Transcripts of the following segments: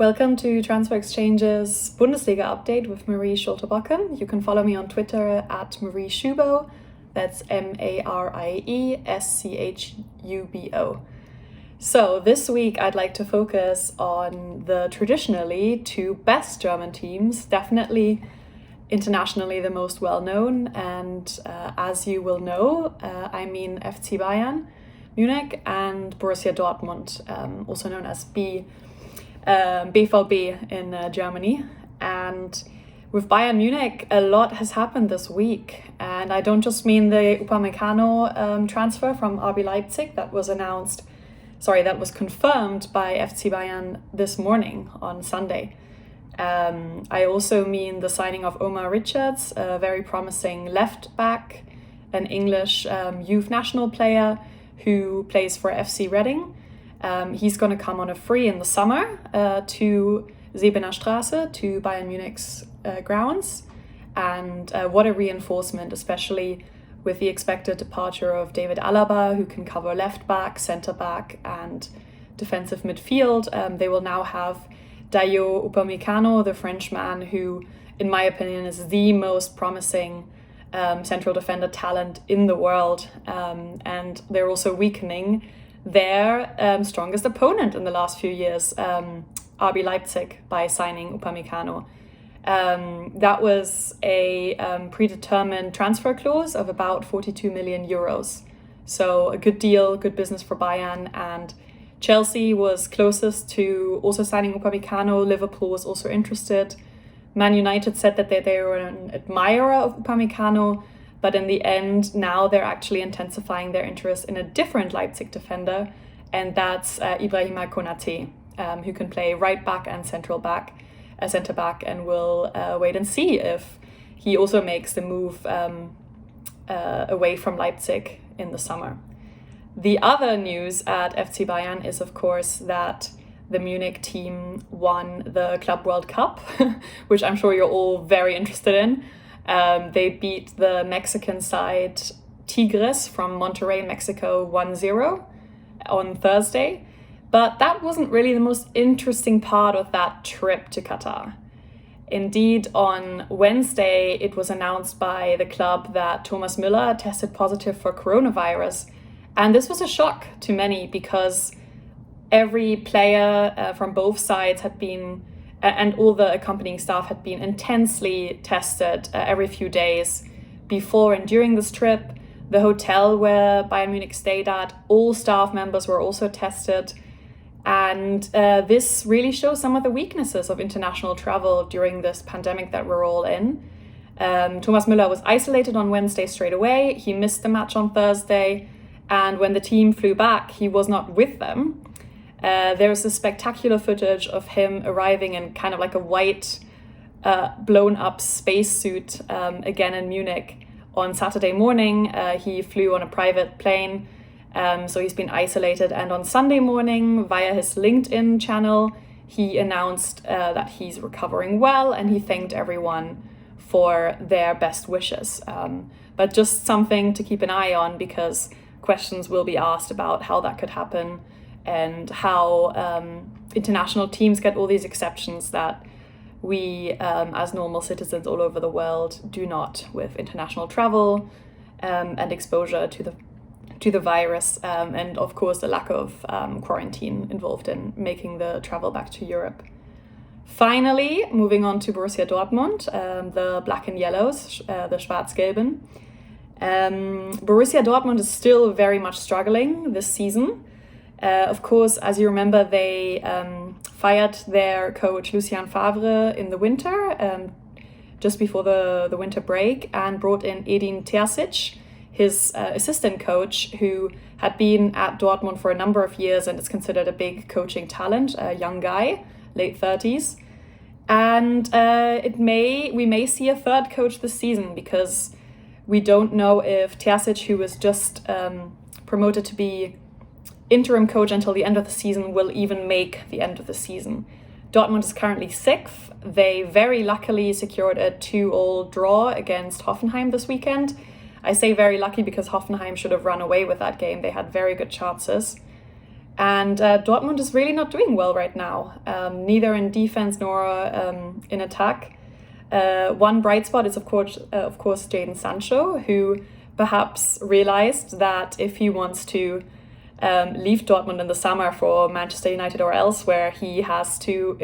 Welcome to Transfer Exchange's Bundesliga update with Marie Schulte-Bockum. You can follow me on Twitter at Marie Schubo. That's MARIESCHUBO. So this week I'd like to focus on the traditionally two best German teams, definitely internationally the most well-known, and as you will know, I mean FC Bayern, Munich, and Borussia Dortmund, also known as BVB in Germany. And with Bayern Munich, a lot has happened this week. And I don't just mean the Upamecano transfer from RB Leipzig that was confirmed by FC Bayern this morning on Sunday. I also mean the signing of Omar Richards, a very promising left back, an English youth national player who plays for FC Reading. He's going to come on a free in the summer to Sebener Straße, to Bayern Munich's grounds. And what a reinforcement, especially with the expected departure of David Alaba, who can cover left back, centre back, and defensive midfield. They will now have Dayo Upamecano, the Frenchman, who, in my opinion, is the most promising central defender talent in the world. And they're also weakening their strongest opponent in the last few years, RB Leipzig, by signing Upamecano. That was a predetermined transfer clause of about 42 million euros. So a good deal, good business for Bayern. And Chelsea was closest to also signing Upamecano. Liverpool was also interested. Man United said that they were an admirer of Upamecano, but in the end, now they're actually intensifying their interest in a different Leipzig defender, and that's Ibrahima Konate, who can play right back and centre back, and we'll wait and see if he also makes the move away from Leipzig in the summer. The other news at FC Bayern is, of course, that the Munich team won the Club World Cup, which I'm sure you're all very interested in. They beat the Mexican side Tigres from Monterrey, Mexico 1-0 on Thursday. But that wasn't really the most interesting part of that trip to Qatar. Indeed, on Wednesday, it was announced by the club that Thomas Müller tested positive for coronavirus. And this was a shock to many because every player from both sides had been, and all the accompanying staff had been intensely tested every few days before and during this trip. The hotel where Bayern Munich stayed at, all staff members were also tested. And this really shows some of the weaknesses of international travel during this pandemic that we're all in. Thomas Müller was isolated on Wednesday straight away. He missed the match on Thursday. And when the team flew back, he was not with them. There's this spectacular footage of him arriving in kind of like a white blown up spacesuit again in Munich on Saturday morning. He flew on a private plane, so he's been isolated. And on Sunday morning, via his LinkedIn channel, he announced that he's recovering well, and he thanked everyone for their best wishes. But just something to keep an eye on, because questions will be asked about how that could happen and how international teams get all these exceptions that we, as normal citizens all over the world, do not with international travel and exposure to the virus, and of course the lack of quarantine involved in making the travel back to Europe. Finally, moving on to Borussia Dortmund, the black and yellows, the Schwarz-Gelben. Borussia Dortmund is still very much struggling this season. Of course, as you remember, they fired their coach Lucien Favre in the winter, just before the winter break, and brought in Edin Terzic, his assistant coach, who had been at Dortmund for a number of years and is considered a big coaching talent, a young guy, late 30s. And we may see a third coach this season, because we don't know if Terzic, who was just promoted to be interim coach until the end of the season, will even make the end of the season. Dortmund is currently 6th. They very luckily secured a 2-2 draw against Hoffenheim this weekend. I say very lucky because Hoffenheim should have run away with that game. They had very good chances. And Dortmund is really not doing well right now, neither in defense nor in attack. One bright spot is, of course, Jadon Sancho, who perhaps realized that if he wants to leave Dortmund in the summer for Manchester United or elsewhere, he has to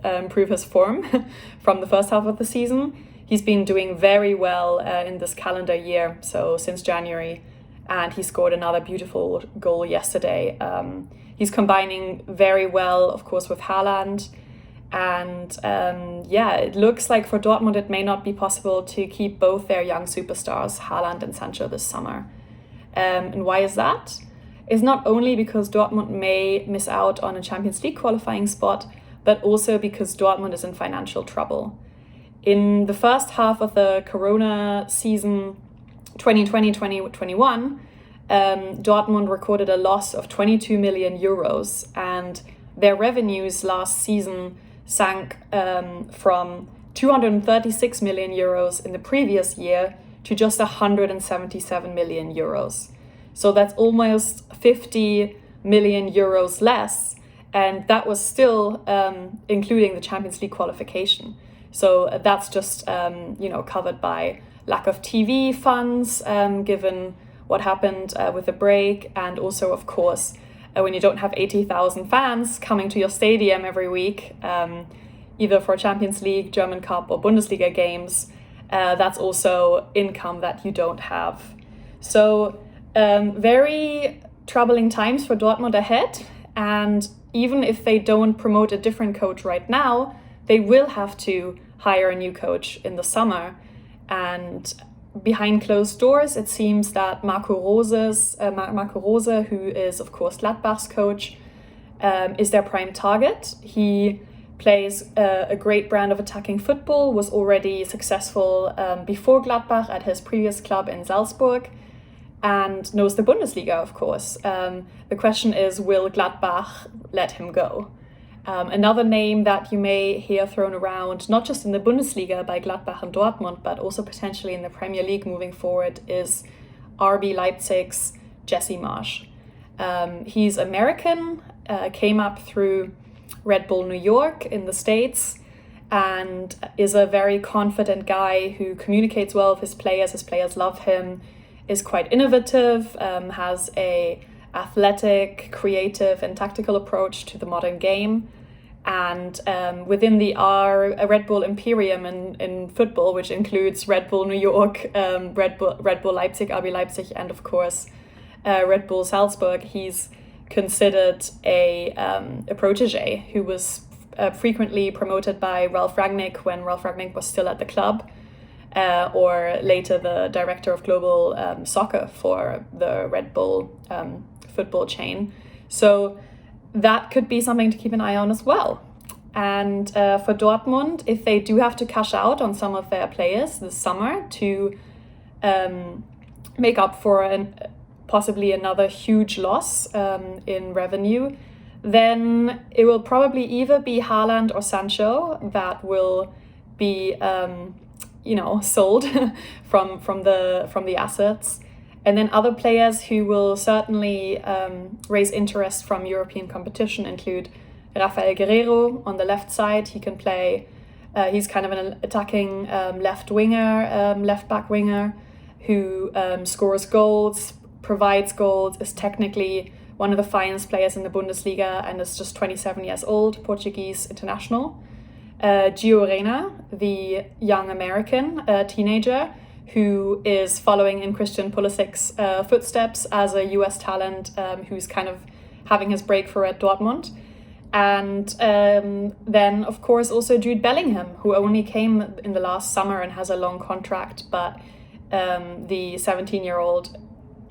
improve his form from the first half of the season. He's been doing very well in this calendar year, so since January, and he scored another beautiful goal yesterday. He's combining very well, of course, with Haaland. And it looks like for Dortmund it may not be possible to keep both their young superstars, Haaland and Sancho, this summer. And why is that? It's not only because Dortmund may miss out on a Champions League qualifying spot, but also because Dortmund is in financial trouble. In the first half of the Corona season 2020-2021, Dortmund recorded a loss of 22 million euros, and their revenues last season sank from 236 million euros in the previous year to just 177 million euros. So that's almost 50 million euros less, and that was still including the Champions League qualification. So that's just covered by lack of TV funds, given what happened with the break, and also, of course, when you don't have 80,000 fans coming to your stadium every week, either for Champions League, German Cup, or Bundesliga games, that's also income that you don't have. So very troubling times for Dortmund ahead, and even if they don't promote a different coach right now, they will have to hire a new coach in the summer. And behind closed doors, it seems that Marco Rose, who is of course Gladbach's coach, is their prime target. He plays a great brand of attacking football, was already successful before Gladbach at his previous club in Salzburg, and knows the Bundesliga, of course. The question is, will Gladbach let him go? Another name that you may hear thrown around, not just in the Bundesliga by Gladbach and Dortmund, but also potentially in the Premier League moving forward, is RB Leipzig's Jesse Marsch. He's American, came up through Red Bull New York in the States, and is a very confident guy who communicates well with his players. His players love him, is quite innovative, has a athletic, creative, and tactical approach to the modern game. And within the Red Bull Imperium in football, which includes Red Bull New York, Red Bull Leipzig, RB Leipzig, and of course Red Bull Salzburg, he's considered a protege who was frequently promoted by Ralf Rangnick when Ralf Rangnick was still at the club, or later the director of global soccer for the Red Bull football chain. So that could be something to keep an eye on as well. And for Dortmund, if they do have to cash out on some of their players this summer to make up for possibly another huge loss in revenue, then it will probably either be Haaland or Sancho that will be sold from the assets. And then other players who will certainly raise interest from European competition include Rafael Guerreiro on the left side. He can play, he's kind of an attacking left back winger who scores goals, provides goals, is technically one of the finest players in the Bundesliga, and is just 27 years old, Portuguese international. Gio Reyna, the young American teenager, who is following in Christian Pulisic's footsteps as a US talent, who's kind of having his breakthrough at Dortmund. And then, of course, also Jude Bellingham, who only came in the last summer and has a long contract, but the 17-year-old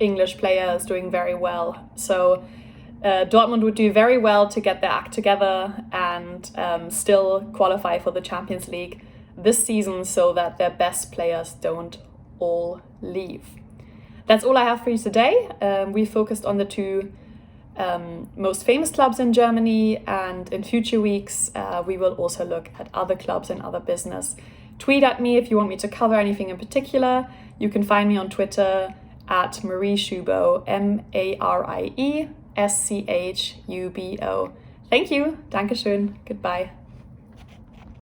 English player is doing very well. So Dortmund would do very well to get their act together and still qualify for the Champions League this season, so that their best players don't all leave. That's all I have for you today. We focused on the two most famous clubs in Germany, and in future weeks we will also look at other clubs and other business. Tweet at me if you want me to cover anything in particular. You can find me on Twitter at Marie Schubo, Schubo. Thank you. Dankeschön. Goodbye.